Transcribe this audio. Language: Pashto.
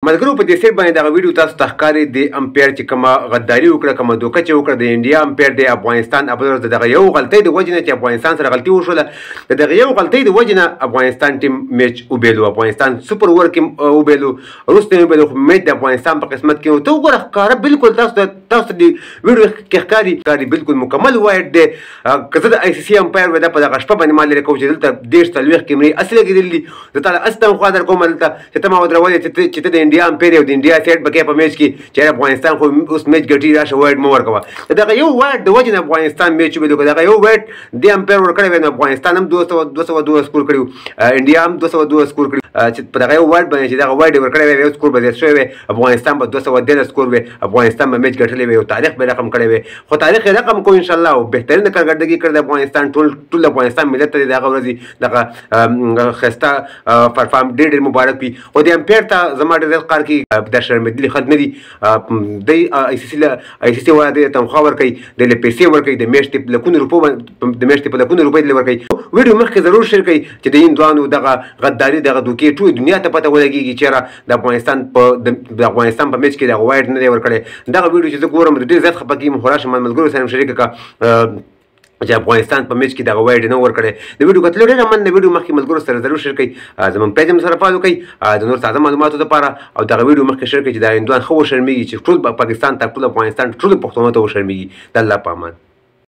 ملګرو په دې سیټ باندې دغه ویډیو تاسو ته ښکاري د امپیر چې کومه غداري وکړه کومه دوکه چې وکړه د انډیا امپیر د افغانستان ابلرز دغه یو غلطۍ د وجې نه چې افغانستان سره غلطي وشوله د دغه یو غلطۍ د وجې نه افغانستان ټیم میچ وبېلو افغانستان سوپر اوور کې وبېلو وروسته وبېلو خو میچ د افغانستان په قسمت کې و ته وګوره ښکاره بالکل تاسو د ویډیو کې ښکاري بالکل مکمل وایډ دی که زه د آی سی سی امپایر وای دا په دغه شپه باندې ما لرې کوم چې دلته دېرش څلوېښت کیمرې هسې لګېدلي دي زه تا له هسې تنخوا درکوم دلته چې ته ما ودرولې چې ته د انډیا امپیر یې او د انډیا سیټ به کوې په میچ کې چې افغانستان خو اوس میچ ګټي راشه وایډ مه ورکوه د دغه یو وایډ د وجې نه افغانستان میچ وبېلو که دغه یو وایډ د امپیر ورکړی وای نو افغانستان هم 202 سکور کړي انډیا هم 202 سکور کړي چې په دغه یو وایډ باندې چې دغه وایډ یې ورکړی وای یو سکور به زیات شوی وی افغانستان به 213 سکور وی افغانستان به میچ ګټلی وی او تاریخ به رقم کړی وی خو تاریخ یې رقم کو انشاءالله او بهترینه کارکردګي کړې د افغانستان ټول افغانستان ملت ته د هغه ورځې دغه ښایسته پرفارم ډېر مبارک وي خو د امپیر ته زما ډېر زیات قار کې دا شرمېدلي خلک نه دي دی آی سی سی والا دی تنخوا ورکوي دی له پیسې ورکوي د میاشتې په لکونو روپۍ دی ورکوي ویډیو مخکې ضرور شیر کړئ چې د هندوانو دغه غداري دغه دوکې ټولې دنیا ته پته ولګېږي چېرې د افغانستان په میچ کې دغه وایډ نه دی ورکړی دغه ویډیو چې زه ګورم ډېر زیات خفه کېږم خو راشه ما ملګرو سره شریکه کړه چې افغانستان په میچ کې دغه وایډ نه ورکړی د ویډیو کتلو ډېره مننه د ویډیو مخکې ملګرو سره ضرور شیر کړئ زموږ پیج هم سره فالو کړئ د نور تازه معلوماتو دپاره او دغه ویډیو مخکې شیر کړئ چې دا هندوان ښه وشرمېږي چې ټول پاکستان ته ټول افغانستان ټولو پښتنو ته وشرمېږي د الله په امان